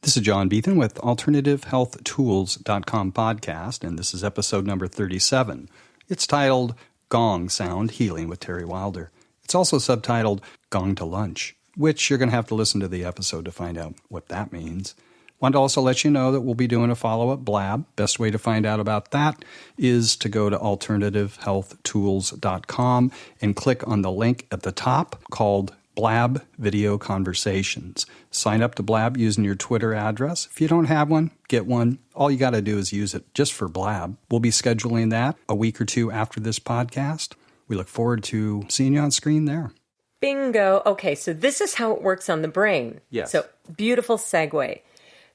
This is John Beethan with AlternativeHealthTools.com podcast, and this is episode number 37. It's titled Gong Sound Healing with Teri Wilder. It's also subtitled Gong to Lunch, which you're going to have to listen to the episode to find out what that means. Want to also let you know that we'll be doing a follow-up blab. Best way to find out about that is to go to AlternativeHealthTools.com and click on the link at the top called Blab Video Conversations. Sign up to Blab using your Twitter address. If you don't have one, get one. All you got to do is use it just for Blab. We'll be scheduling that a week or two after this podcast. We look forward to seeing you on screen there. Bingo. Okay, so this is how it works on the brain. Yes. So beautiful segue.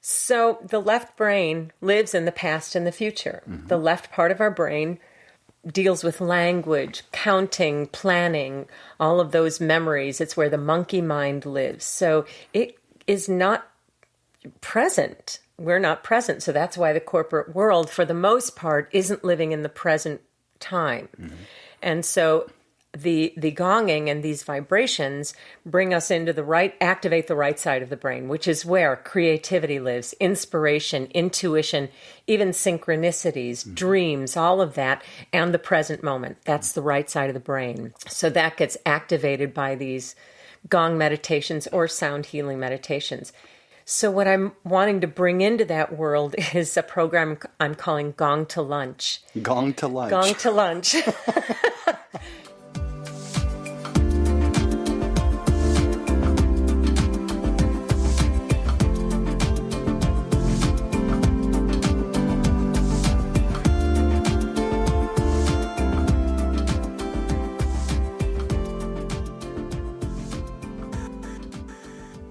So the left brain lives in the past and the future. Mm-hmm. The left part of our brain deals with language, counting, planning, all of those memories. It's where the monkey mind lives. So it is not present. We're not present. So that's why the corporate world, for the most part, isn't living in the present time. Mm-hmm. And so the gonging and these vibrations bring us into activate the right side of the brain, which is where creativity lives, inspiration, intuition, even synchronicities, dreams, all of that, and the present moment. That's the right side of the brain. So that gets activated by these gong meditations or sound healing meditations. So what I'm wanting to bring into that world is a program I'm calling Gong to Lunch. Gong to Lunch. Gong to Lunch.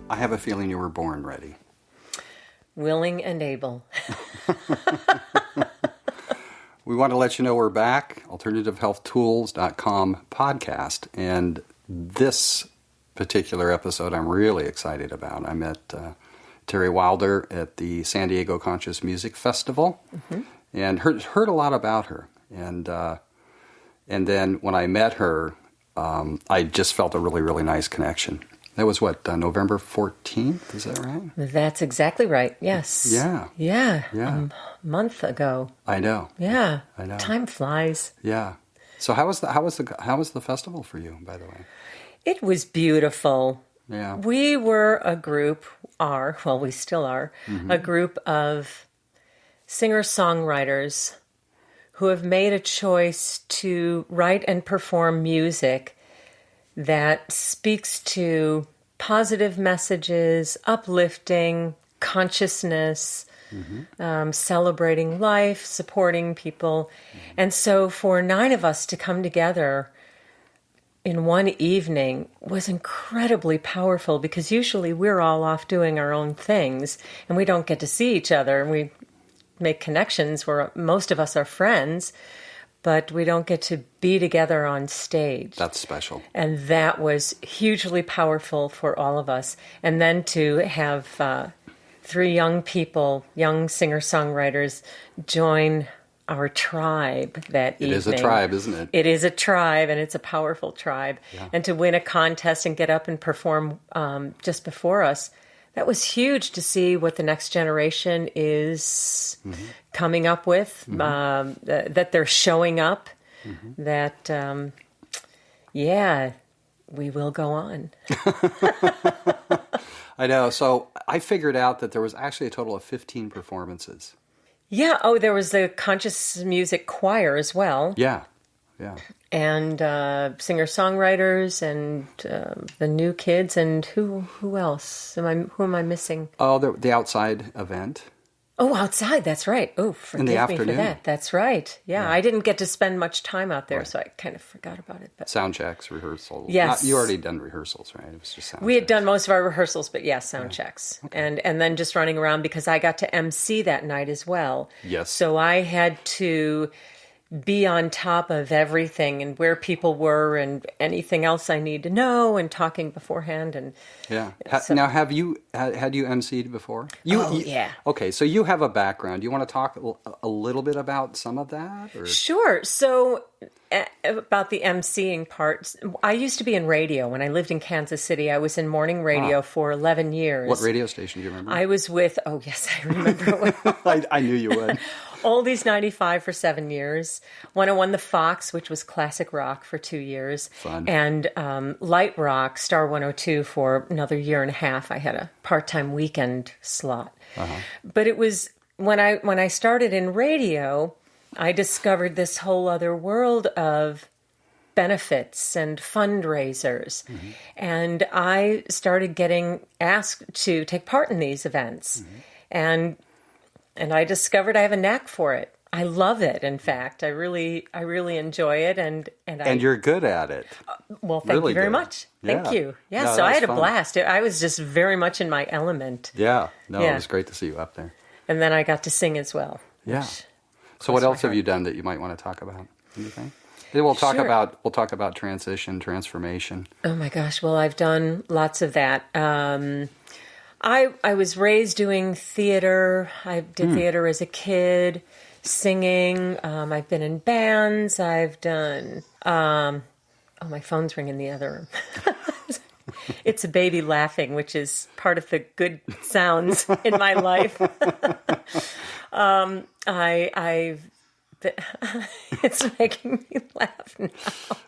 I have a feeling you were born ready. Willing and able. We want to let you know we're back, AlternativeHealthTools.com podcast. And this particular episode I'm really excited about. I met Teri Wilder at the San Diego Conscious Music Festival and heard a lot about her. And then when I met her, I just felt a really, really nice connection. That was November 14th? Is that right? That's exactly right. Yes. Yeah. Yeah. A month ago. I know. Yeah. I know. Time flies. Yeah. So how was the festival for you, by the way? It was beautiful. Yeah. We were a group, we still are, a group of singer-songwriters who have made a choice to write and perform music that speaks to positive messages, uplifting, consciousness, celebrating life, supporting people. And so for 9 of us to come together in one evening was incredibly powerful because usually we're all off doing our own things and we don't get to see each other and we make connections where most of us are friends, but we don't get to be together on stage. That's special. And that was hugely powerful for all of us. And then to have 3 young people, young singer-songwriters, join our tribe that evening. It is a tribe, isn't it? It is a tribe, and it's a powerful tribe. Yeah. And to win a contest and get up and perform just before us, that was huge to see what the next generation is coming up with, that they're showing up, that, we will go on. I know. So I figured out that there was actually a total of 15 performances. Yeah. Oh, there was the conscious music choir as well. Yeah. Yeah. And singer-songwriters and the new kids and who else? Who am I missing? Oh, the outside event. Oh, outside, that's right. Oh, forgive me for that. That's right. Yeah, I didn't get to spend much time out there, so I kind of forgot about it. But sound checks, rehearsals. Yes. You already done rehearsals, right? It was just sound We checks. had done most of our rehearsals, but sound checks. Okay. And then just running around because I got to MC that night as well. Yes. So I had to be on top of everything and where people were and anything else I need to know and talking beforehand. And yeah. Now, had you emceed before? Yeah. Okay, so you have a background. Do you want to talk a little bit about some of that? Or? Sure. So about the emceeing part, I used to be in radio. When I lived in Kansas City, I was in morning radio for 11 years. What radio station do you remember? I was with, oh yes, I remember. I knew you would. Oldies 95 for 7 years. 101 The Fox, which was classic rock, for 2 years. Fun. And light rock, Star 102, for another year and a half. I had a part-time weekend slot. Uh-huh. But it was when I started in radio, I discovered this whole other world of benefits and fundraisers. Mm-hmm. And I started getting asked to take part in these events. Mm-hmm. And I discovered I have a knack for it. I love it. In fact, I really enjoy it, and you're good at it. Well, thank you very much. Thank you. Yeah. No, so I had a fun. blast. I was just very much in my element. Yeah. No, It was great to see you up there. And then I got to sing as well. Yeah. So what else have you done that you might want to talk about? Anything? We'll talk about transition, transformation. Oh my gosh. Well, I've done lots of that. I was raised doing theater. I did theater as a kid, singing. I've been in bands. I've done... my phone's ringing in the other room. It's a baby laughing, which is part of the good sounds in my life. It's making me laugh now.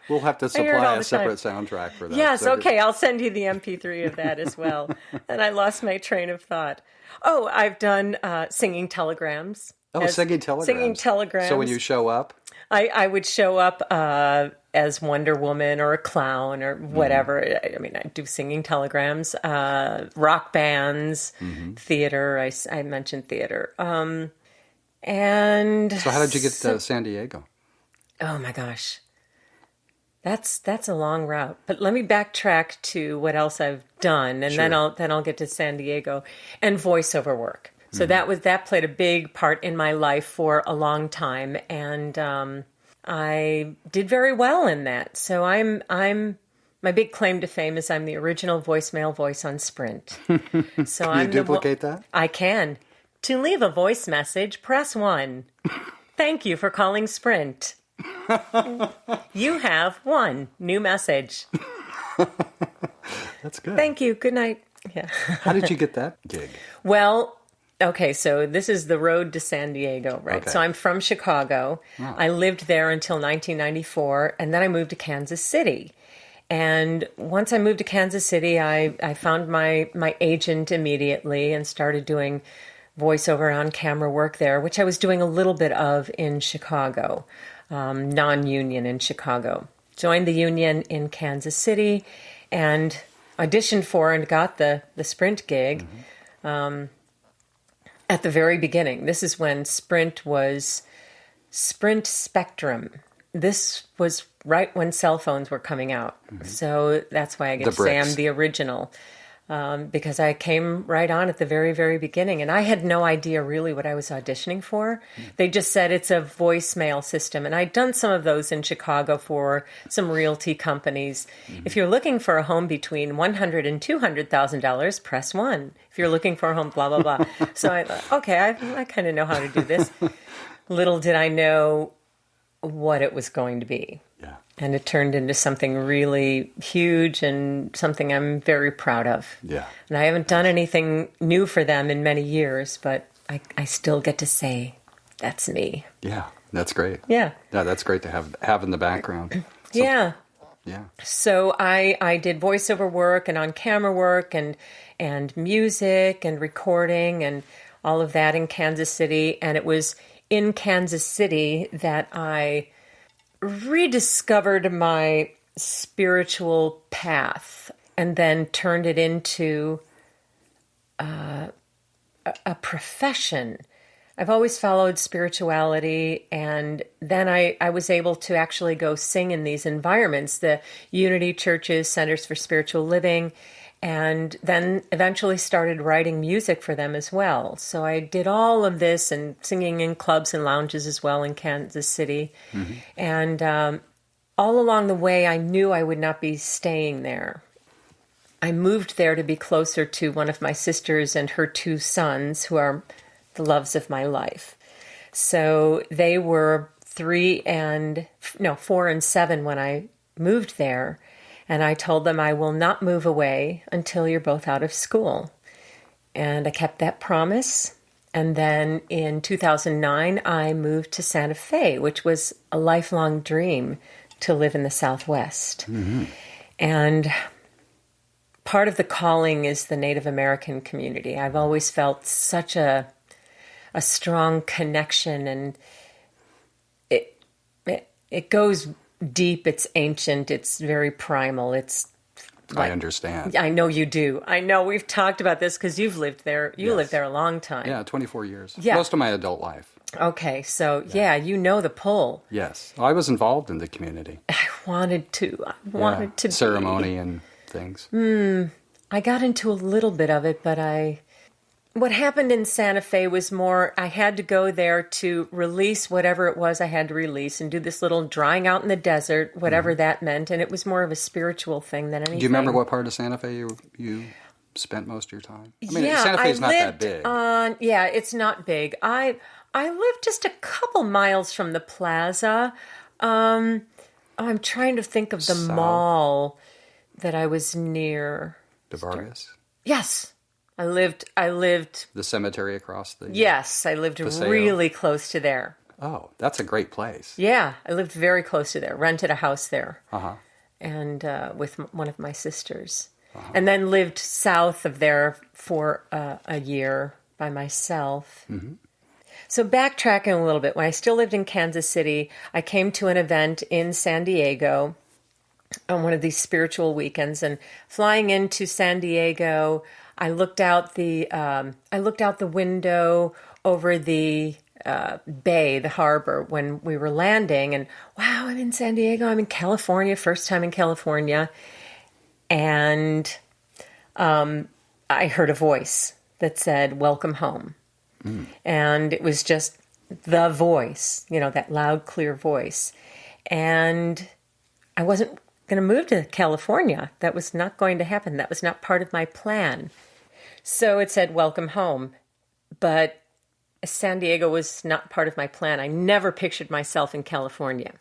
We'll have to supply a separate soundtrack for that. Yes, okay, I'll send you the MP3 of that as well. And I lost my train of thought. Oh, I've done singing telegrams. Singing telegrams. Singing telegrams. So when you show up? I would show up as Wonder Woman or a clown or whatever. I mean, I do singing telegrams, rock bands, theater. I mentioned theater. And so how did you get to San Diego? Oh my gosh. That's a long route. But let me backtrack to what else I've done, and then I'll get to San Diego and voiceover work. So that played a big part in my life for a long time, and I did very well in that. So I'm my big claim to fame is I'm the original voicemail voice on Sprint. So Can you duplicate that? I can. To leave a voice message, press 1. Thank you for calling Sprint. You have 1 new message. That's good. Thank you. Good night. Yeah. How did you get that gig? Well, okay, so this is the road to San Diego, right? Okay. So I'm from Chicago. Oh. I lived there until 1994, and then I moved to Kansas City. And once I moved to Kansas City, I found my agent immediately and started doing voiceover on-camera work there, which I was doing a little bit of in Chicago, non-union in Chicago. Joined the union in Kansas City and auditioned for and got the Sprint gig at the very beginning. This is when Sprint was Sprint Spectrum. This was right when cell phones were coming out. So that's why I get to say I'm the original. Because I came right on at the very, very beginning. And I had no idea really what I was auditioning for. They just said it's a voicemail system. And I'd done some of those in Chicago for some realty companies. If you're looking for a home between $100,000 and $200,000, press 1. If you're looking for a home, blah, blah, blah. So I thought, okay, I kind of know how to do this. Little did I know what it was going to be. Yeah. And it turned into something really huge and something I'm very proud of. Yeah. And I haven't done anything new for them in many years, but I still get to say, that's me. Yeah, that's great. Yeah. Yeah, that's great to have in the background. So, yeah. Yeah. So I did voiceover work and on-camera work and music and recording and all of that in Kansas City. And it was in Kansas City that I rediscovered my spiritual path and then turned it into a profession. I've always followed spirituality, and then I was able to actually go sing in these environments, the Unity Churches, Centers for Spiritual Living, and then eventually started writing music for them as well. So I did all of this and singing in clubs and lounges as well in Kansas City. And all along the way, I knew I would not be staying there. I moved there to be closer to one of my sisters and her two sons, who are the loves of my life. So they were 4 and 7 when I moved there. And I told them I will not move away until you're both out of school. And I kept that promise. And then in 2009, I moved to Santa Fe, which was a lifelong dream to live in the Southwest. And part of the calling is the Native American community. I've always felt such a strong connection, and it goes deep, it's ancient, it's very primal. It's I understand. I know you do. I know we've talked about this because you've lived there. You lived there a long time. Yeah, 24 years. Yeah. Most of my adult life. Okay, so you know the pull. Yes. Well, I was involved in the community. I wanted to be. Ceremony and things. I got into a little bit of it, but what happened in Santa Fe was more, I had to go there to release whatever it was I had to release and do this little drying out in the desert, whatever that meant. And it was more of a spiritual thing than anything. Do you remember what part of Santa Fe you spent most of your time? I mean, Yeah, Santa Fe is not that big. It's not big. I lived just a couple miles from the plaza. I'm trying to think of the mall that I was near. De Vargas? Yes. I lived. The cemetery across the... Yes, I lived Paseo. really close to there. Oh, that's a great place. Yeah, I lived very close to there. Rented a house there. And with one of my sisters. And then lived south of there for a year by myself. So backtracking a little bit, when I still lived in Kansas City, I came to an event in San Diego on one of these spiritual weekends, and flying into San Diego, I looked out the window over the bay, the harbor, when we were landing, and wow, I'm in San Diego. I'm in California, first time in California, and I heard a voice that said, "Welcome home." And it was just the voice, that loud, clear voice. And I wasn't going to move to California. That was not going to happen. That was not part of my plan. So it said, "Welcome home." But San Diego was not part of my plan. I never pictured myself in California.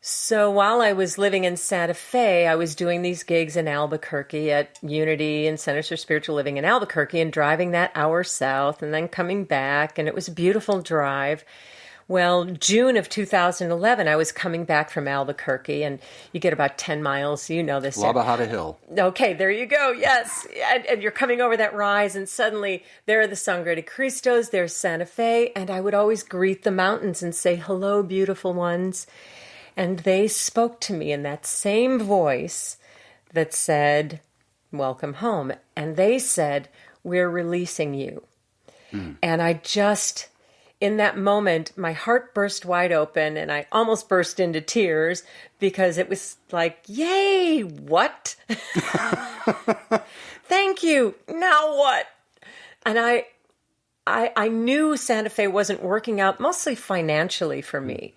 So while I was living in Santa Fe, I was doing these gigs in Albuquerque at Unity and Centers for Spiritual Living in Albuquerque, and driving that hour south and then coming back. And it was a beautiful drive. Well, June of 2011, I was coming back from Albuquerque, and you get about 10 miles. You know this. La Bajada Hill. Okay, there you go. Yes. And you're coming over that rise, and suddenly there are the Sangre de Cristos, there's Santa Fe, and I would always greet the mountains and say, "Hello, beautiful ones." And they spoke to me in that same voice that said, "Welcome home." And they said, "We're releasing you." And I just, in that moment, my heart burst wide open, and I almost burst into tears, because it was like, yay, what? Thank you. Now what? And I knew Santa Fe wasn't working out, mostly financially for me.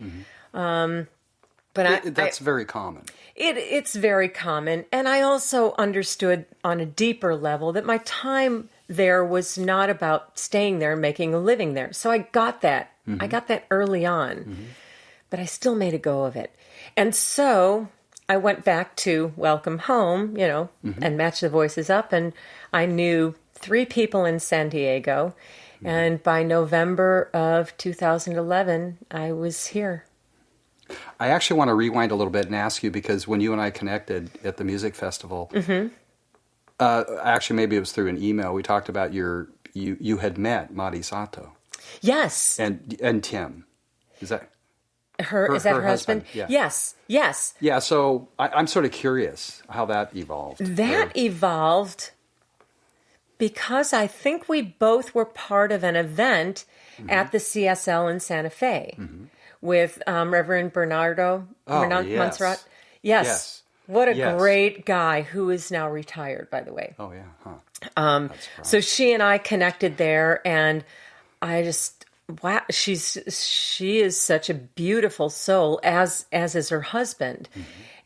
But That's very common. It's very common. And I also understood on a deeper level that my time there was not about staying there and making a living there. So I got that. I got that early on. But I still made a go of it. And so I went back to Welcome Home, and matched the voices up. And I knew 3 people in San Diego. And by November of 2011, I was here. I actually want to rewind a little bit and ask you, because when you and I connected at the music festival, actually maybe it was through an email, we talked about you had met Madi Sato. Yes. And Tim. Is that her husband? Yeah. Yes. Yeah, so I'm sort of curious how that evolved. That evolved because I think we both were part of an event at the CSL in Santa Fe. With Reverend Bernardo yes. Montserrat. Yes. What a Yes. great guy, who is now retired, by the way. Oh, yeah. Huh. So she and I connected there, and I just, wow, she is such a beautiful soul, as is her husband.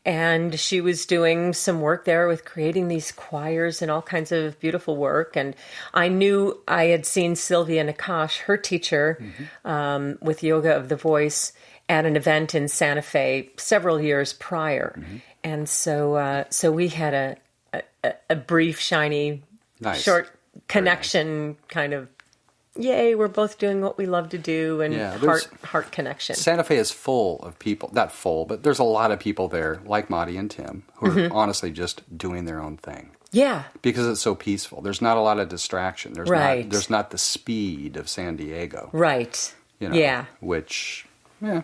And she was doing some work there with creating these choirs and all kinds of beautiful work. And I knew I had seen Sylvia Nakash, her teacher, with Yoga of the Voice, at an event in Santa Fe several years prior. And so we had a brief, shiny, Nice. short connection, kind of, yay, we're both doing what we love to do, and heart connection. Santa Fe is full of people, not full, but there's a lot of people there, like Marty and Tim, who are honestly just doing their own thing. Yeah. Because it's so peaceful. There's not a lot of distraction. There's not the speed of San Diego. Right. You know, which,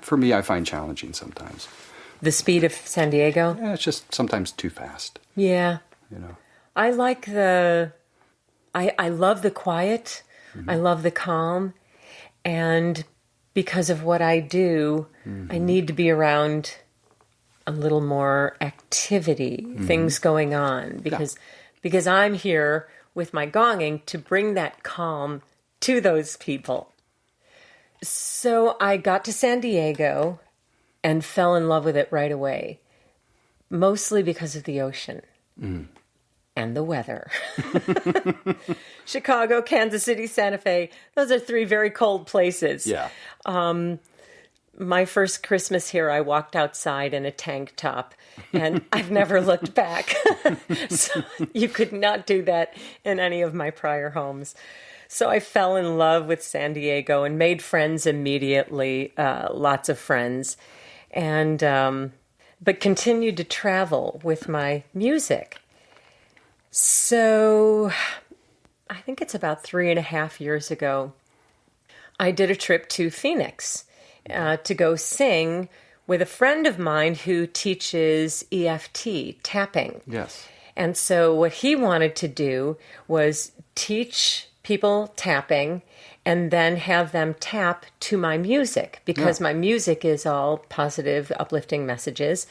for me, I find challenging sometimes. The speed of San Diego? Yeah, it's just sometimes too fast. Yeah. You know. I like I love the quiet. I love the calm. And because of what I do, I need to be around a little more activity, things going on, because I'm here with my gonging to bring that calm to those people. So I got to San Diego and fell in love with it right away, mostly because of the ocean. And the weather. Chicago, Kansas City, Santa Fe. Those are three very cold places. Yeah. My first Christmas here, I walked outside in a tank top, and I've never looked back. So you could not do that in any of my prior homes. So I fell in love with San Diego and made friends immediately, lots of friends, and but continued to travel with my music. So I think it's about 3.5 years ago, I did a trip to Phoenix to go sing with a friend of mine who teaches EFT, tapping. Yes. And so what he wanted to do was teach people tapping and then have them tap to my music, because my music is all positive, uplifting messages.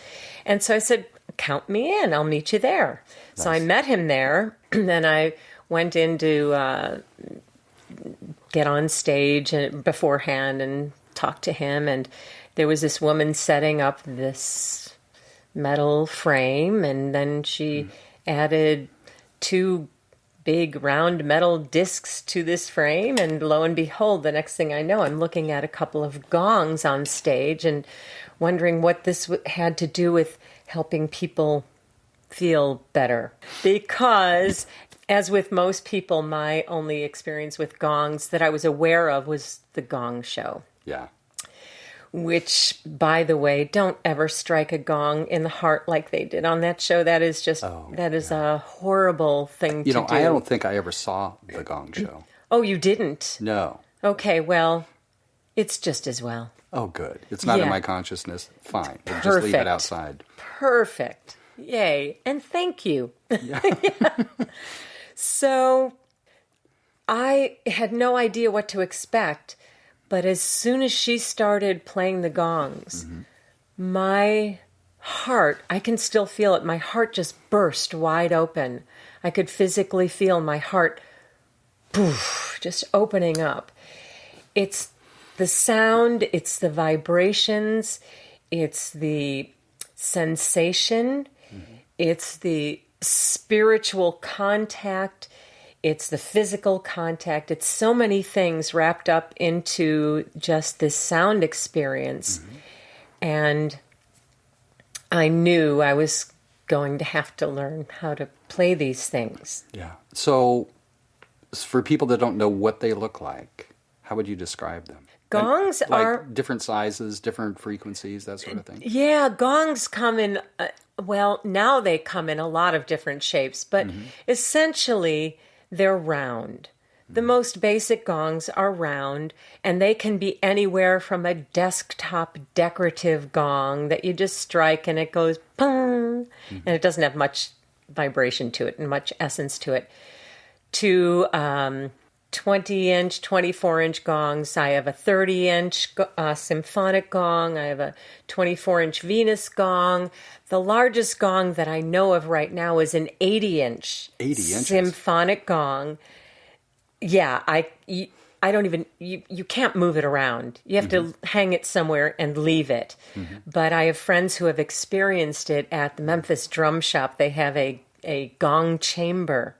And so I said, count me in, I'll meet you there. Nice. So I met him there, and then I went in to get on stage beforehand and talk to him. And there was this woman setting up this metal frame, and then she added 2 big round metal discs to this frame, and lo and behold, the next thing I know, I'm looking at a couple of gongs on stage and wondering what this had to do with helping people feel better. Because, as with most people, my only experience with gongs that I was aware of was the Gong Show. Yeah. Which, by the way, don't ever strike a gong in the heart like they did on that show. That is just, a horrible thing to do. I don't think I ever saw the Gong Show. Oh, you didn't? No. Okay, well, it's just as well. Oh, good. It's not in my consciousness. Fine. We'll Perfect. just leave it outside. Perfect. Yay. And thank you. Yeah. So I had no idea what to expect. But as soon as she started playing the gongs, my heart, I can still feel it. My heart just burst wide open. I could physically feel my heart just opening up. It's the sound, it's the vibrations, it's the sensation, it's the spiritual contact, it's the physical contact. It's so many things wrapped up into just this sound experience. And I knew I was going to have to learn how to play these things. Yeah. So for people that don't know what they look like, how would you describe them? Gongs are... different sizes, different frequencies, that sort of thing? Yeah, gongs come in... now they come in a lot of different shapes, but essentially... they're round. The most basic gongs are round, and they can be anywhere from a desktop decorative gong that you just strike and it goes pong, and it doesn't have much vibration to it and much essence to it, to 20-inch, 24-inch gongs. I have a 30-inch symphonic gong. I have a 24-inch Venus gong. The largest gong that I know of right now is an 80-inch 80 inches. symphonic gong. Yeah, I don't even, you can't move it around. You have to hang it somewhere and leave it. But I have friends who have experienced it at the Memphis Drum Shop. They have a gong chamber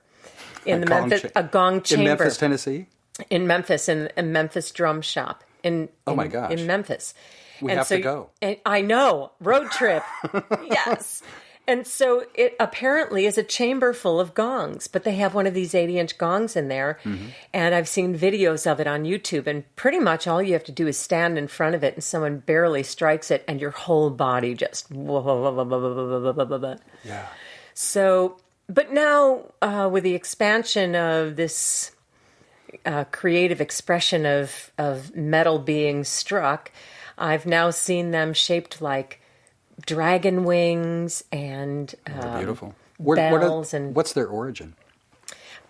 in a gong chamber. In Memphis, Tennessee? In Memphis, in a Memphis Drum Shop. Oh my gosh. In Memphis. We have to go. And I know. Road trip. Yes. And so it apparently is a chamber full of gongs, but they have one of these 80-inch gongs in there. And I've seen videos of it on YouTube, and pretty much all you have to do is stand in front of it and someone barely strikes it and your whole body just... Yeah. So, but now with the expansion of this creative expression of metal being struck, I've now seen them shaped like dragon wings and beautiful. Bells. What's their origin?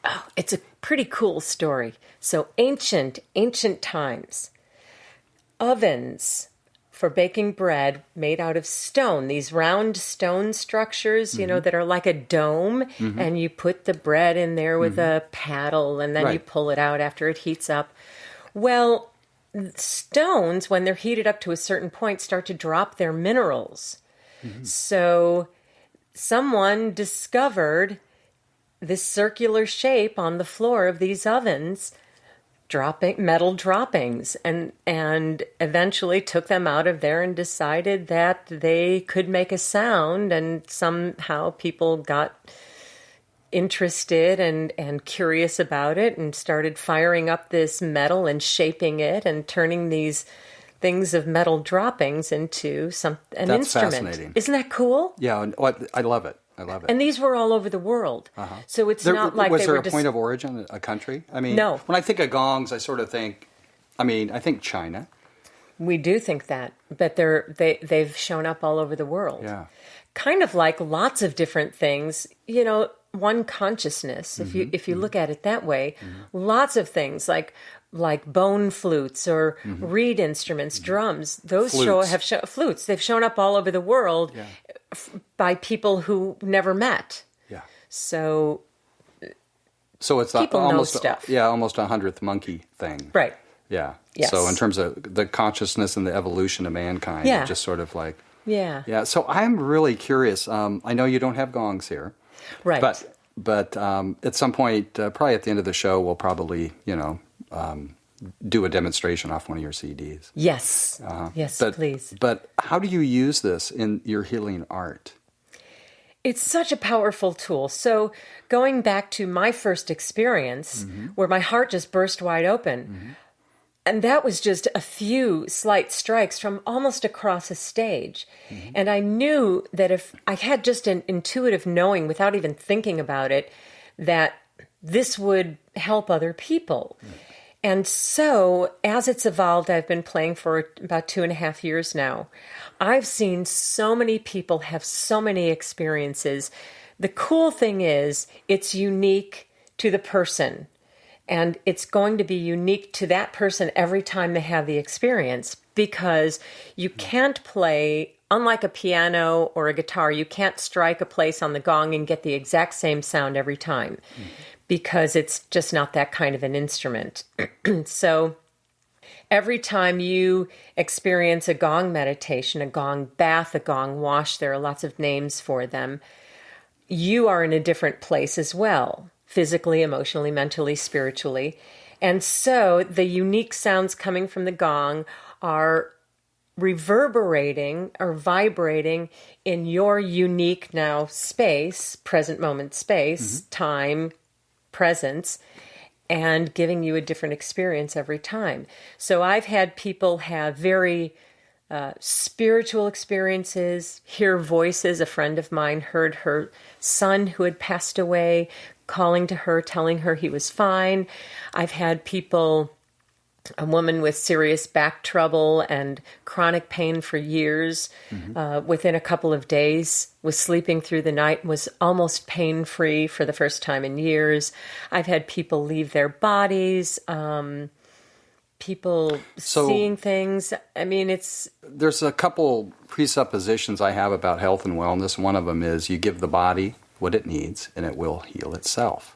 Oh, it's a pretty cool story. So ancient times, ovens for baking bread made out of stone, these round stone structures, that are like a dome, and you put the bread in there with a paddle, and then you pull it out after it heats up. Well, stones, when they're heated up to a certain point, start to drop their minerals. So someone discovered this circular shape on the floor of these ovens, dropping metal droppings, and eventually took them out of there and decided that they could make a sound, and somehow people got interested and curious about it and started firing up this metal and shaping it and turning these things of metal droppings into an That's instrument. Fascinating. Isn't that cool? Yeah, I love it. I love it. And these were all over the world. So it's not like was there a point of origin, a country? I mean, no. When I think of gongs, I sort of think, I think China. We do think that, but they've shown up all over the world. Yeah. Kind of like lots of different things, one consciousness, if you look at it that way, lots of things like bone flutes or reed instruments, drums, those flutes. They've shown up all over the world by people who never met. Yeah. So it's people almost know stuff. Almost a 100th monkey thing. Right. Yeah. Yes. So in terms of the consciousness and the evolution of mankind, just sort of like Yeah. So I'm really curious. I know you don't have gongs here. Right. But at some point, probably at the end of the show, we'll probably, do a demonstration off one of your CDs. Yes. Yes, please. But how do you use this in your healing art? It's such a powerful tool. So going back to my first experience where my heart just burst wide open, and that was just a few slight strikes from almost across a stage. And I knew that if I had just an intuitive knowing without even thinking about it, that this would help other people. And so as it's evolved, I've been playing for about 2.5 years now. I've seen so many people have so many experiences. The cool thing is it's unique to the person. And it's going to be unique to that person every time they have the experience, because you can't play, unlike a piano or a guitar, you can't strike a place on the gong and get the exact same sound every time, because it's just not that kind of an instrument. So every time you experience a gong meditation, a gong bath, a gong wash, there are lots of names for them, you are in a different place as well. Physically, emotionally, mentally, spiritually. And so the unique sounds coming from the gong are reverberating or vibrating in your unique now space, present moment space, time, presence, and giving you a different experience every time. So I've had people have very spiritual experiences, hear voices. A friend of mine heard her son who had passed away calling to her, telling her he was fine. I've had people a woman with serious back trouble and chronic pain for years. Within a couple of days, was sleeping through the night, was almost pain-free for the first time in years. I've had people leave their bodies, people seeing things. I mean, There's a couple presuppositions I have about health and wellness. One of them is you give the body what it needs, and it will heal itself.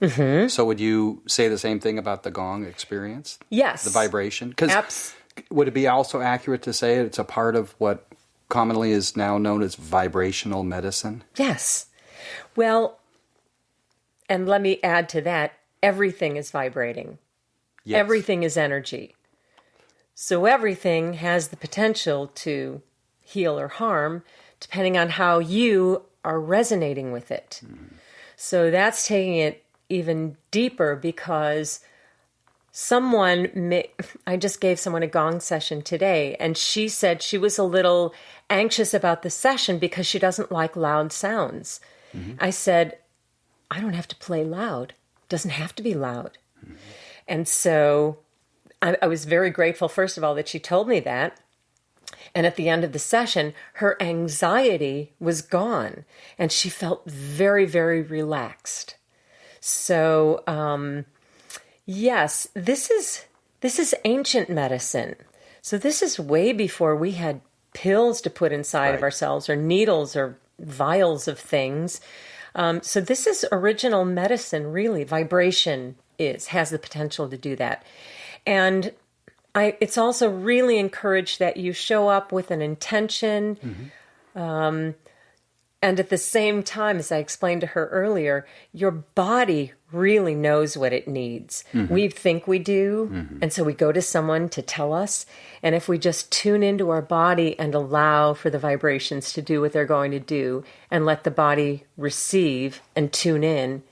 So would you say the same thing about the gong experience? Yes. The vibration? Because would it be also accurate to say it's a part of what commonly is now known as vibrational medicine? Yes. Well, and let me add to that, everything is vibrating. Yes. Everything is energy. So everything has the potential to heal or harm, depending on how you are resonating with it. So that's taking it even deeper, because I just gave someone a gong session today, and she said she was a little anxious about the session because she doesn't like loud sounds. I said, I don't have to play loud. It doesn't have to be loud. And so I was very grateful, first of all, that she told me that. And at the end of the session, her anxiety was gone, and she felt very, very relaxed. So, yes, this is ancient medicine. So this is way before we had pills to put inside of ourselves, or needles, or vials of things. So this is original medicine, really. Vibration has the potential to do that. And it's also really encouraged that you show up with an intention. And at the same time, as I explained to her earlier, your body really knows what it needs. We think we do, and so we go to someone to tell us. And if we just tune into our body and allow for the vibrations to do what they're going to do, and let the body receive and tune in,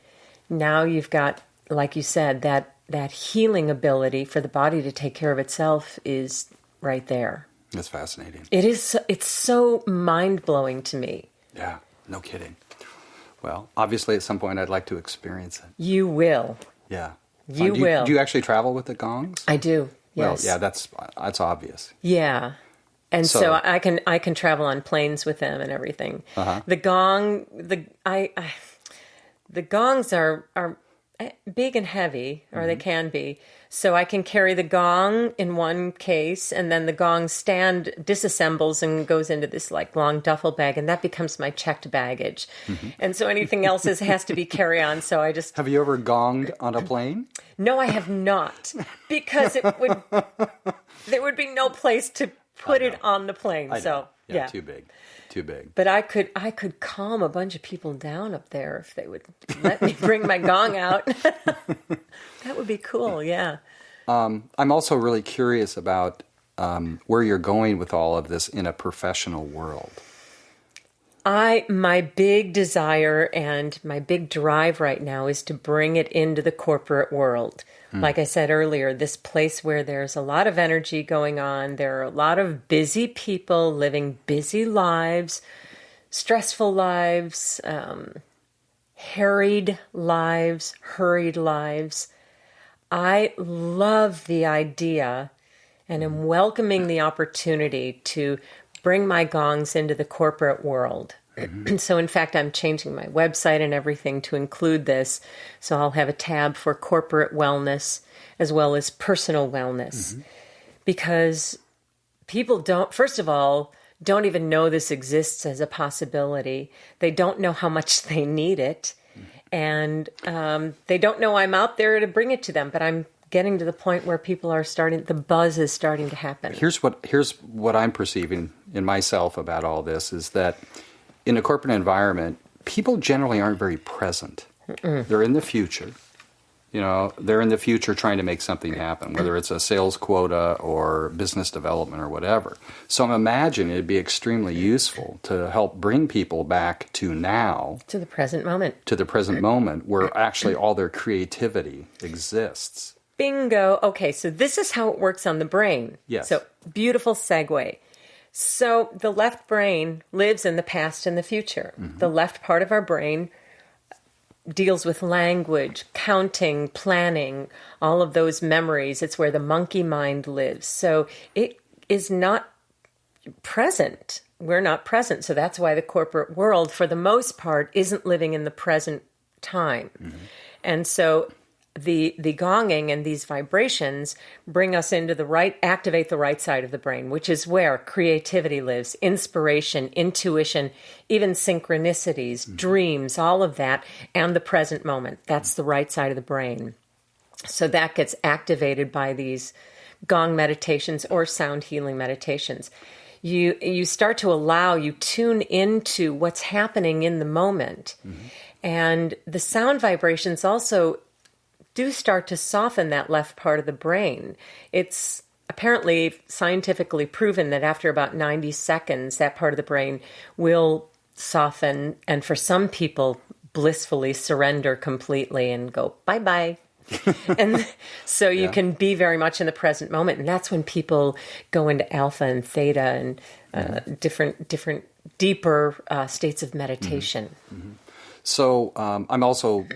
now you've got, like you said, that healing ability for the body to take care of itself is right there. That's fascinating. It is. It's so mind-blowing to me. Yeah, no kidding. Well, obviously at some point I'd like to experience it. You will. Yeah. You do will. Do you actually travel with the gongs? I do, yes. Well, yeah, that's obvious. Yeah. And so I can travel on planes with them and everything. The gong, the gongs are big and heavy, or they can be. So I can carry the gong in one case, and then the gong stand disassembles and goes into this like long duffel bag, and that becomes my checked baggage. And so anything else has to be carry on. So I just... Have you ever gonged on a plane? No, I have not, because there would be no place to put it on the plane. So yeah, too big. But I could calm a bunch of people down up there if they would let me bring my gong out. That would be cool, yeah. I'm also really curious about where you're going with all of this in a professional world. My big desire and my big drive right now is to bring it into the corporate world. Like I said earlier, this place where there's a lot of energy going on. There are a lot of busy people living busy lives, stressful lives, harried lives, hurried lives. I love the idea and am welcoming the opportunity to bring my gongs into the corporate world. So, in fact, I'm changing my website and everything to include this. So I'll have a tab for corporate wellness as well as personal wellness. Because people first of all, don't even know this exists as a possibility. They don't know how much they need it. And they don't know I'm out there to bring it to them. But I'm getting to the point where people are the buzz is starting to happen. Here's what I'm perceiving in myself about all this is that in a corporate environment, people generally aren't very present. They're in the future. They're in the future trying to make something happen, whether it's a sales quota or business development or whatever. So I'm imagining it'd be extremely useful to help bring people back to now. To the present moment. To the present moment where actually all their creativity exists. Bingo. Okay, so this is how it works on the brain. Yes. So beautiful segue. So the left brain lives in the past and the future. The left part of our brain deals with language, counting, planning, all of those memories. It's where the monkey mind lives. So it is not present. We're not present. So that's why the corporate world, for the most part, isn't living in the present time. Mm-hmm. And so the gonging and these vibrations bring us into activate the right side of the brain, which is where creativity lives, inspiration, intuition, even synchronicities, mm-hmm. dreams, all of that, and the present moment. That's the right side of the brain. So that gets activated by these gong meditations or sound healing meditations. You start to you tune into what's happening in the moment. Mm-hmm. And the sound vibrations also do start to soften that left part of the brain. It's apparently scientifically proven that after about 90 seconds, that part of the brain will soften, and for some people, blissfully surrender completely and go, bye-bye. And so you can be very much in the present moment. And that's when people go into alpha and theta and different deeper states of meditation. Mm-hmm. Mm-hmm. So I'm also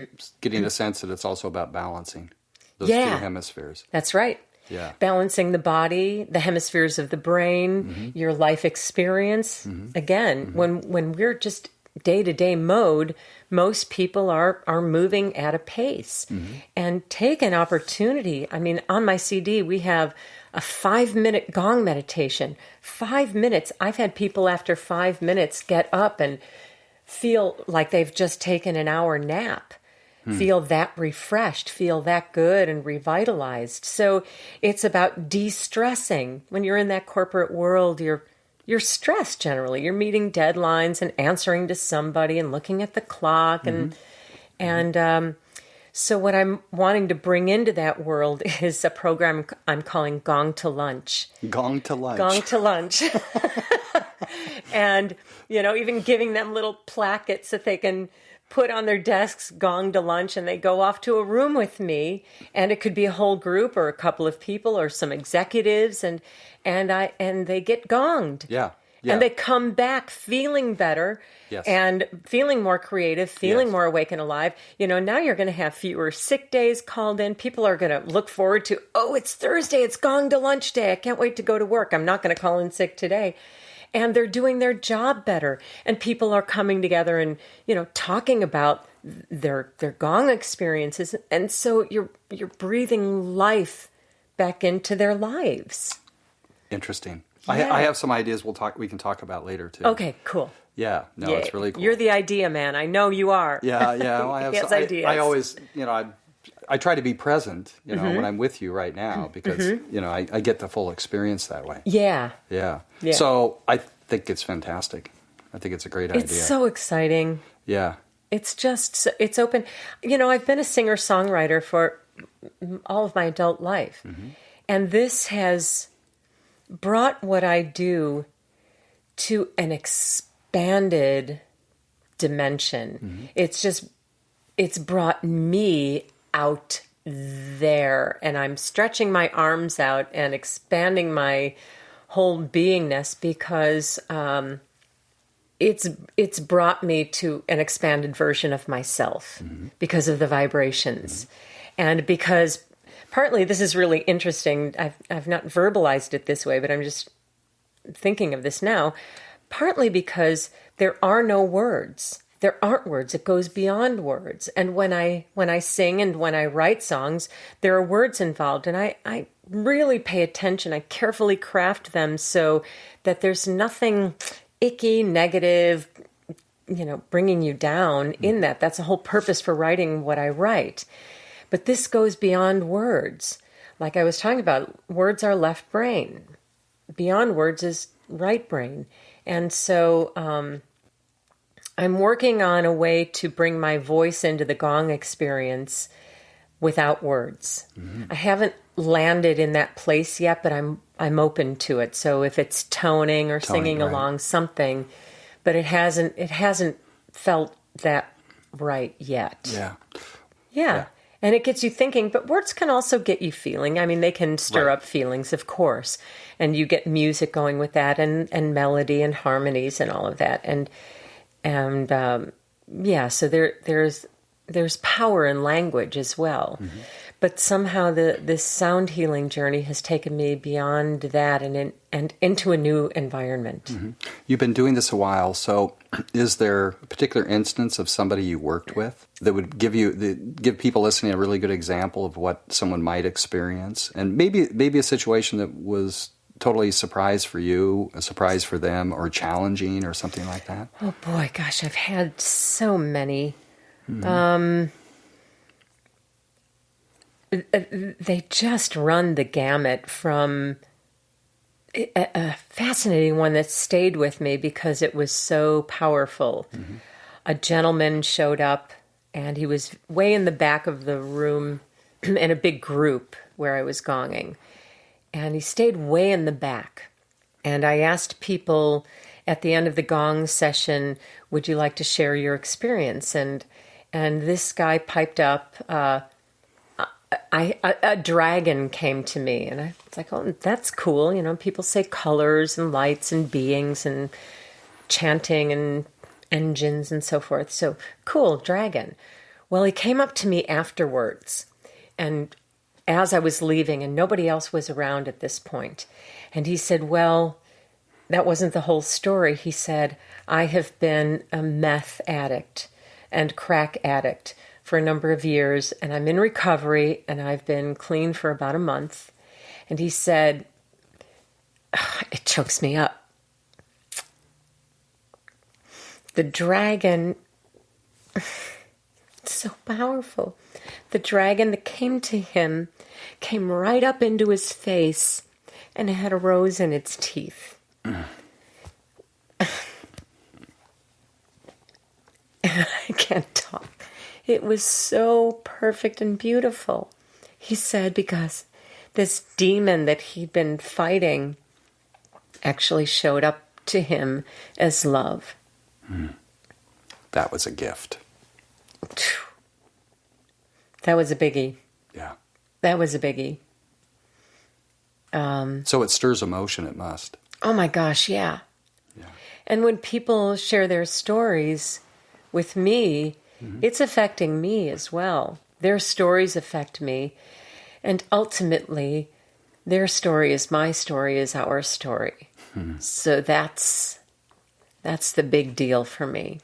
getting a sense that it's also about balancing those two hemispheres. That's right. Yeah. Balancing the body, the hemispheres of the brain, mm-hmm. your life experience. Mm-hmm. Again, mm-hmm. when we're just day-to-day mode, most people are moving at a pace. Mm-hmm. And take an opportunity. I mean, on my CD, we have a 5-minute gong meditation. 5 minutes. I've had people after 5 minutes get up and feel like they've just taken an hour nap, feel that refreshed, feel that good and revitalized. So it's about de-stressing. When you're in that corporate world, you're stressed generally. You're meeting deadlines and answering to somebody and looking at the clock. And so what I'm wanting to bring into that world is a program I'm calling Gong to Lunch. Gong to Lunch. Gong to Lunch. And, even giving them little plackets that they can put on their desks, Gong to Lunch, and they go off to a room with me. And it could be a whole group or a couple of people or some executives, and they get gonged. Yeah. Yeah. And they come back feeling better and feeling more creative, feeling more awake and alive. Now you're going to have fewer sick days called in. People are going to look forward to, it's Thursday, it's Gong to Lunch day. I can't wait to go to work. I'm not going to call in sick today. And they're doing their job better. And people are coming together and, talking about their gong experiences. And so you're breathing life back into their lives. Interesting. Yeah. I have some ideas we can talk about later too. Okay, cool. Yeah, it's really cool. You're the idea man. I know you are. Yeah. Well, I have some ideas. I always, I try to be present, when I'm with you right now because, I get the full experience that way. Yeah. So I think it's fantastic. I think it's a great idea. It's so exciting. Yeah. It's just, it's open. I've been a singer-songwriter for all of my adult life. Mm-hmm. And this has brought what I do to an expanded dimension. Mm-hmm. It's brought me out there, and I'm stretching my arms out and expanding my whole beingness because it's brought me to an expanded version of myself because of the vibrations. And because partly this is really interesting. I've not verbalized it this way, but I'm just thinking of this now. Partly because there are no words. There aren't words. It goes beyond words. And when I sing and when I write songs, there are words involved. And I really pay attention. I carefully craft them so that there's nothing icky, negative, bringing you down in that. That's the whole purpose for writing what I write. But this goes beyond words. Like I was talking about, words are left brain. Beyond words is right brain. And so I'm working on a way to bring my voice into the gong experience without words. Mm-hmm. I haven't landed in that place yet, but I'm open to it. So if it's toning or singing along something, but it hasn't felt that right yet. Yeah. And it gets you thinking, but words can also get you feeling. I mean, they can stir up feelings, of course. And you get music going with that and melody and harmonies and all of that. So there's there's power in language as well. Mm-hmm. But somehow this sound healing journey has taken me beyond that and into a new environment. Mm-hmm. You've been doing this a while, so is there a particular instance of somebody you worked with that would give people listening a really good example of what someone might experience? And maybe a situation that was totally a surprise for you, a surprise for them, or challenging or something like that? Oh boy, gosh, I've had so many. Mm-hmm. They just run the gamut from a fascinating one that stayed with me because it was so powerful. Mm-hmm. A gentleman showed up, and he was way in the back of the room in a big group where I was gonging. And he stayed way in the back. And I asked people at the end of the gong session, would you like to share your experience? And this guy piped up, a dragon came to me, and I was like, oh, that's cool. You know, people say colors and lights and beings and chanting and engines and so forth. So cool, dragon. Well, he came up to me afterwards, and as I was leaving, and nobody else was around at this point, and he said, well, that wasn't the whole story. He said, I have been a meth addict and crack addict for a number of years, and I'm in recovery, and I've been clean for about a month. And he said, it chokes me up. The dragon, so powerful. The dragon that came to him came right up into his face and it had a rose in its teeth. I can't talk. It was so perfect and beautiful. He said because this demon that he'd been fighting actually showed up to him as love. That was a gift. That was a biggie. Yeah. That was a biggie. So it stirs emotion, it must. Oh my gosh, yeah. Yeah. And when people share their stories with me, it's affecting me as well. Their stories affect me. And ultimately, their story is my story, is our story. So that's the big deal for me.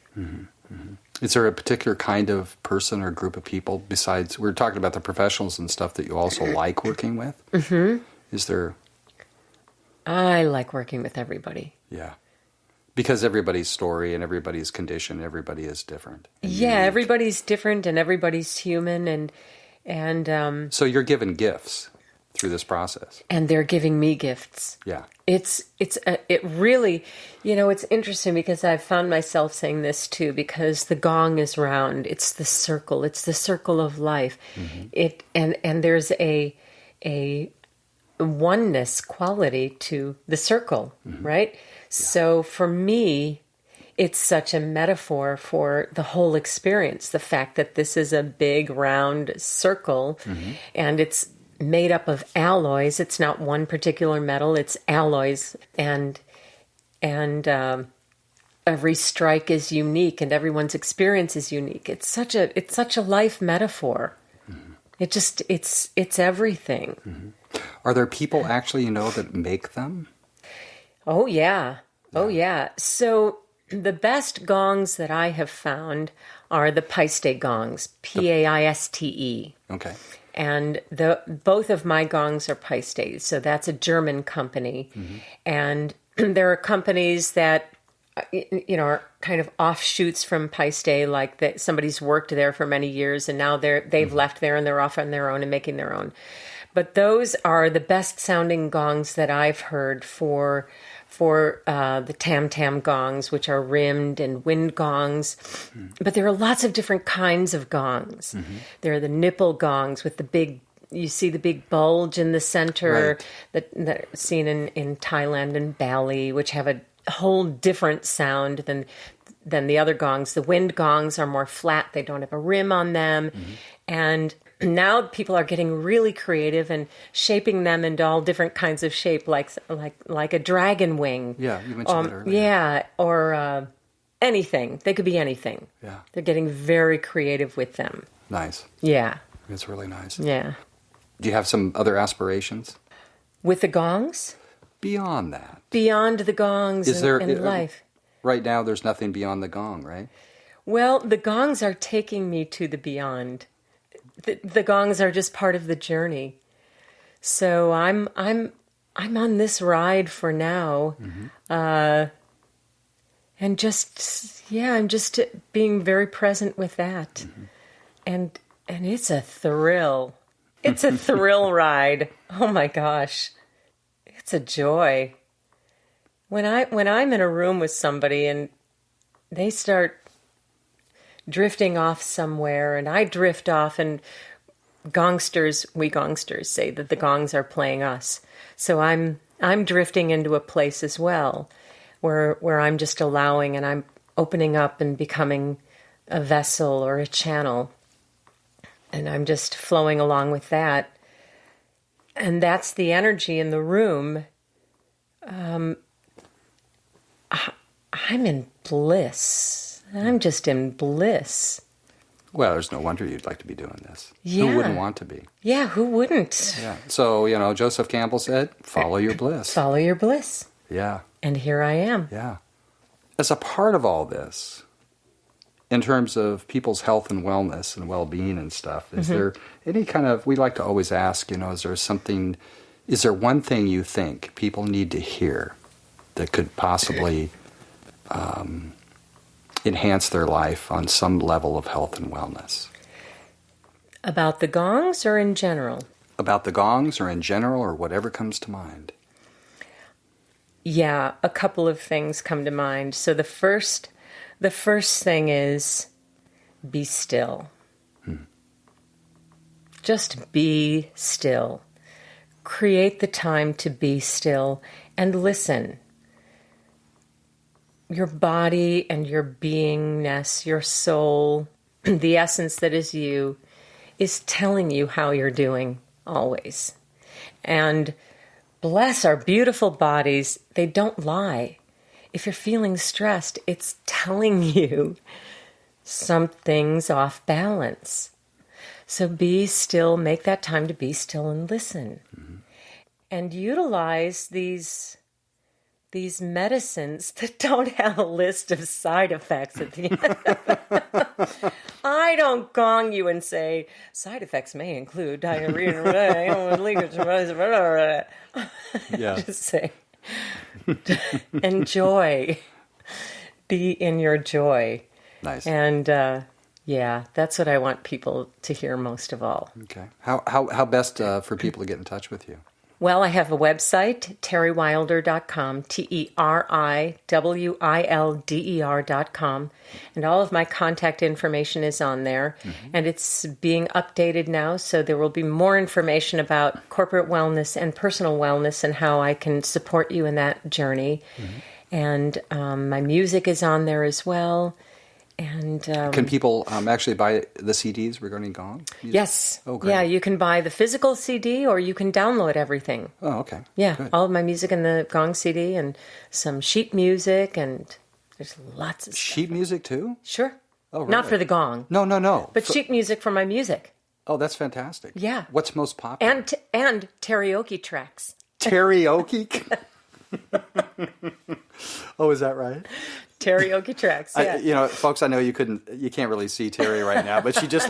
Is there a particular kind of person or group of people besides, we're talking about the professionals and stuff, that you also like working with? Is there? I like working with everybody. Yeah. Because everybody's story and everybody's condition, everybody is different. Yeah, everybody's different and everybody's human and so you're given gifts through this process. And they're giving me gifts. Yeah. It really, it's interesting because I've found myself saying this too, because the gong is round. It's the circle of life. And there's a oneness quality to the circle, right? Yeah. So for me, it's such a metaphor for the whole experience. The fact that this is a big round circle and it's made up of alloys. It's not one particular metal, it's alloys, and every strike is unique and everyone's experience is unique. It's such a life metaphor. It's everything. Are there people actually that make them? Oh yeah. Oh yeah. So the best gongs that I have found are the Paiste gongs, Paiste. Okay. And both of my gongs are Paiste, so that's a German company. And there are companies that are kind of offshoots from Paiste, like that somebody's worked there for many years and now they've left there and they're off on their own and making their own. But those are the best sounding gongs that I've heard for the tam-tam gongs, which are rimmed, and wind gongs. But there are lots of different kinds of gongs. There are the nipple gongs with you see the big bulge in the center, right, that are seen in Thailand and Bali, which have a whole different sound than the other gongs. The wind gongs are more flat. They don't have a rim on them. And now people are getting really creative and shaping them into all different kinds of shape, like a dragon wing. Yeah, you mentioned that earlier. Yeah, or anything. They could be anything. Yeah. They're getting very creative with them. Nice. Yeah. It's really nice. Yeah. Do you have some other aspirations? With the gongs? Beyond that. Beyond the gongs in life. Right now, there's nothing beyond the gong, right? Well, the gongs are taking me to the beyond. The gongs are just part of the journey. So I'm on this ride for now. Mm-hmm. And I'm just being very present with that. Mm-hmm. And it's a thrill. It's a thrill ride. Oh my gosh. It's a joy. When I'm in a room with somebody and they start drifting off somewhere and I drift off, and we gongsters say that the gongs are playing us. So I'm drifting into a place as well where I'm just allowing and I'm opening up and becoming a vessel or a channel. And I'm just flowing along with that. And that's the energy in the room. I'm in bliss. I'm just in bliss. Well, there's no wonder you'd like to be doing this. Yeah. Who wouldn't want to be? Yeah, who wouldn't? Yeah. So, Joseph Campbell said, follow your bliss. Follow your bliss. Yeah. And here I am. Yeah. As a part of all this, in terms of people's health and wellness and well-being and stuff, is there any kind of, we like to always ask, is there one thing you think people need to hear that could possibly enhance their life on some level of health and wellness? About the gongs or in general? About the gongs or in general or whatever comes to mind. Yeah, a couple of things come to mind. So the first thing is be still. Just be still. Create the time to be still and listen. Your body and your beingness, your soul, the essence that is you, is telling you how you're doing always. And bless our beautiful bodies, they don't lie. If you're feeling stressed, it's telling you something's off balance. So be still, make that time to be still and listen. Mm-hmm. And utilize these medicines that don't have a list of side effects at the end. I don't gong you and say, side effects may include diarrhea and leakage. Yeah. Just say, enjoy. Be in your joy. Nice. And that's what I want people to hear most of all. Okay. How best for people to get in touch with you? Well, I have a website, teriwilder.com, TERIWILDER.com, and all of my contact information is on there, and it's being updated now, so there will be more information about corporate wellness and personal wellness and how I can support you in that journey. And my music is on there as well. And can people actually buy the CDs regarding Gong? Yes. Oh, great. Yeah, you can buy the physical CD or you can download everything. Oh, okay. Yeah, good. All of my music in the Gong CD and some sheet music, and there's lots of stuff. Sheet music too? Sure. Oh, really? Not for the Gong. No. But sheet music for my music. Oh, that's fantastic. Yeah. What's most popular? And karaoke tracks. Karaoke? Oh, is that right? Karaoke tracks, yeah. Folks, I know you can't really see Teri right now, but she just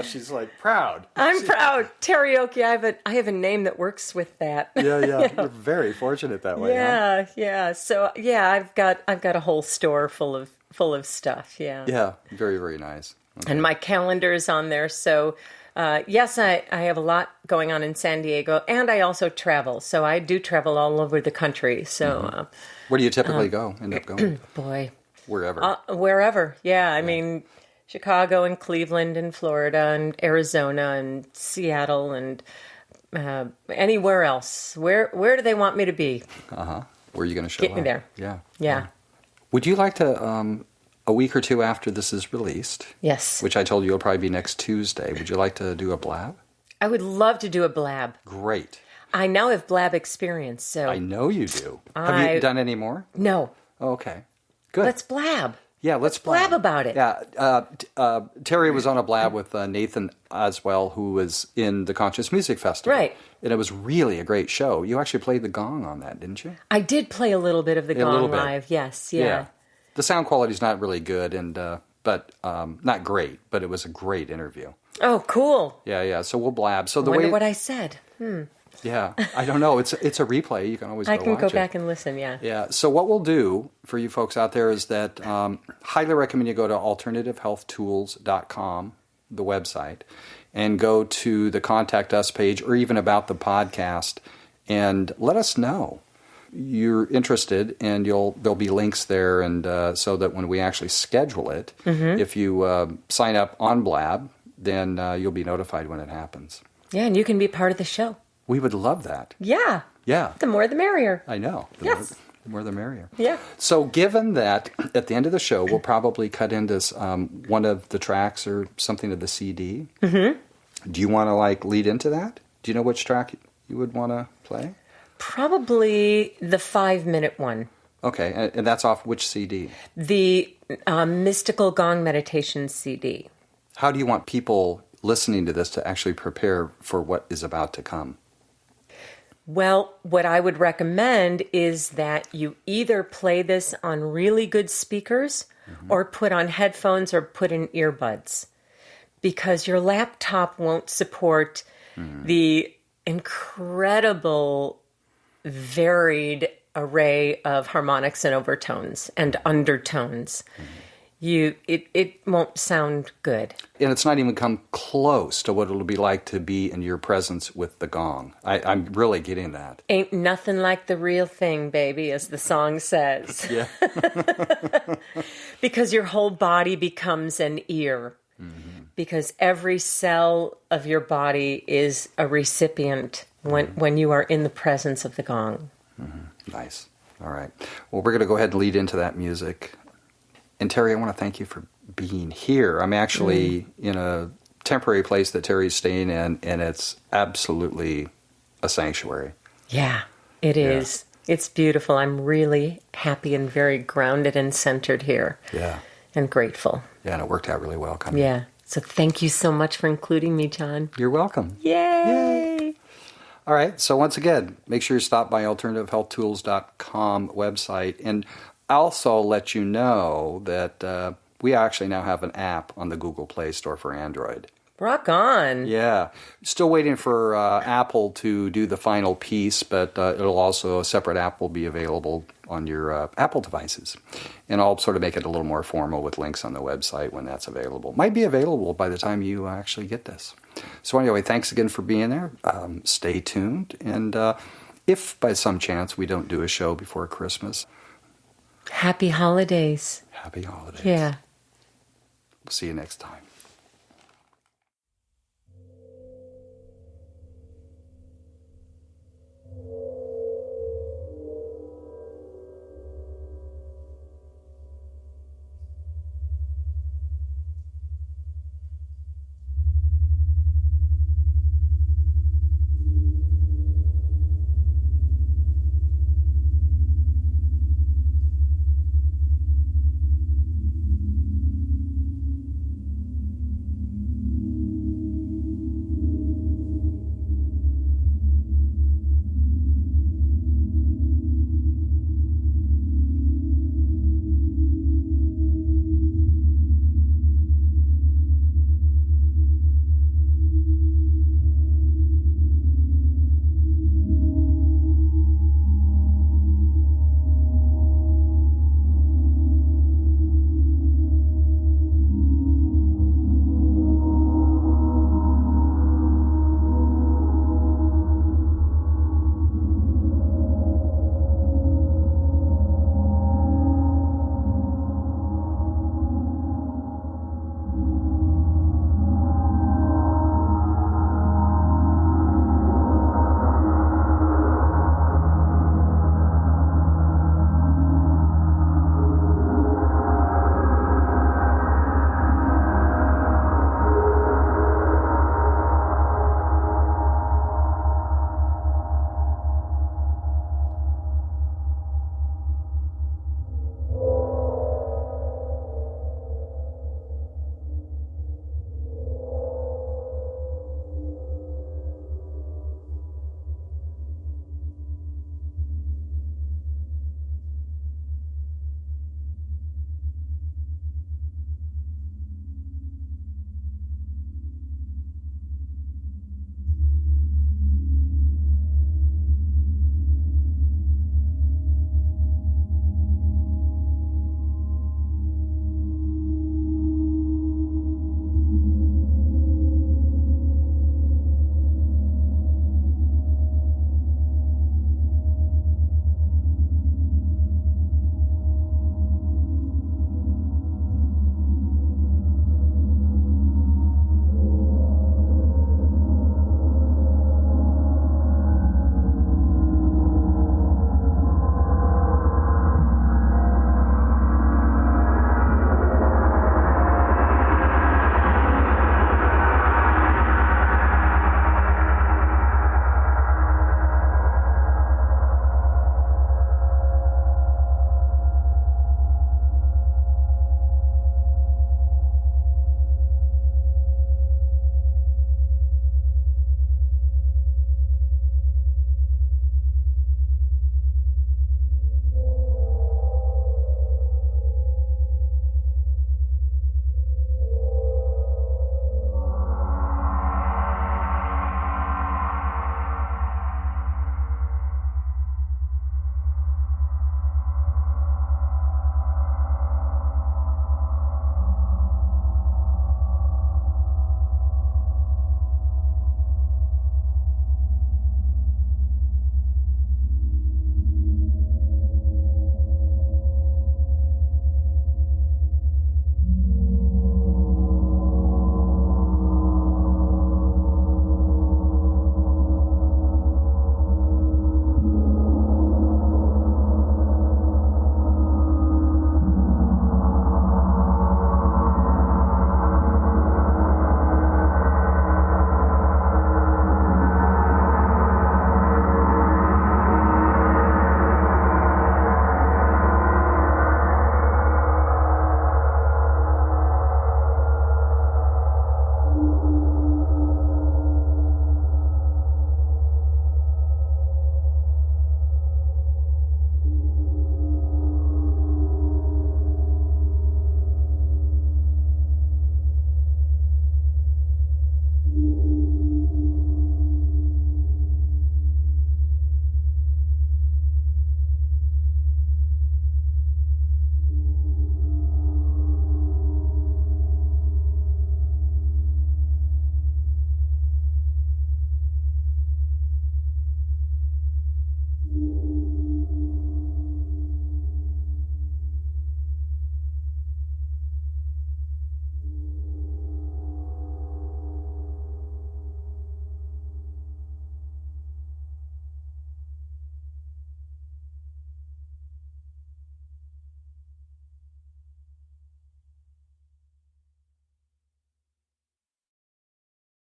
she's like proud. I'm proud. Karaoke, I have a name that works with that. Yeah. You're very fortunate that way. Yeah, huh? yeah. So I've got a whole store full of stuff. Yeah. Yeah, very, very nice. Okay. And my calendar is on there. So yes, I have a lot going on in San Diego, and I also travel. So I do travel all over the country. So where do you typically end up going? Boy, wherever. Wherever. Yeah, I mean, Chicago and Cleveland and Florida and Arizona and Seattle and anywhere else. Where do they want me to be? Where are you going to show Get up? me there. Yeah. Would you like to, a week or two after this is released, yes, which I told you will probably be next Tuesday, would you like to do a blab? I would love to do a blab. Great. I now have blab experience, so... I know you do. Have you done any more? No. Oh, okay. Good. Let's blab. Yeah, let's blab about it. Yeah, Terry was on a blab with Nathan Oswell, who was in the Conscious Music Festival. Right. And it was really a great show. You actually played the gong on that, didn't you? I did play a little bit of the gong live, yes, yeah. The sound quality's not really good, but not great, but it was a great interview. Oh, cool. Yeah, so we'll blab. So I wonder what I said. Yeah, I don't know. It's a replay. You can always go watch it. I can go back and listen, yeah. Yeah, so what we'll do for you folks out there is that highly recommend you go to alternativehealthtools.com, the website, and go to the Contact Us page or even about the podcast and let us know you're interested, and there'll be links there, and so that when we actually schedule it, if you sign up on Blab, then you'll be notified when it happens. Yeah, and you can be part of the show. We would love that. Yeah. Yeah. The more the merrier. I know. Yes. The more the merrier. Yeah. So given that at the end of the show, we'll probably cut into one of the tracks or something of the CD. Do you want to lead into that? Do you know which track you would want to play? Probably the 5-minute one. Okay. And that's off which CD? The Mystical Gong Meditation CD. How do you want people listening to this to actually prepare for what is about to come? Well, what I would recommend is that you either play this on really good speakers or put on headphones or put in earbuds, because your laptop won't support the incredible varied array of harmonics and overtones and undertones. It won't sound good. And it's not even come close to what it'll be like to be in your presence with the gong. I'm really getting that. Ain't nothing like the real thing, baby, as the song says. Yeah. Because your whole body becomes an ear. Because every cell of your body is a recipient when you are in the presence of the gong. Nice. All right. Well, we're going to go ahead and lead into that music. And Teri, I want to thank you for being here. I'm actually in a temporary place that Teri's staying in, and it's absolutely a sanctuary. Yeah, it is. It's beautiful. I'm really happy and very grounded and centered here. Yeah. And grateful. Yeah, and it worked out really well coming. Yeah. So thank you so much for including me, John. You're welcome. Yay! All right. So once again, make sure you stop by alternativehealthtools.com website, and also let you know that we actually now have an app on the Google Play Store for Android. Rock on. Yeah. Still waiting for Apple to do the final piece, but a separate app will be available on your Apple devices. And I'll sort of make it a little more formal with links on the website when that's available. Might be available by the time you actually get this. So anyway, thanks again for being there. Stay tuned. And if by some chance we don't do a show before Christmas, Happy holidays. happy holidays. Yeah. We'll see you next time.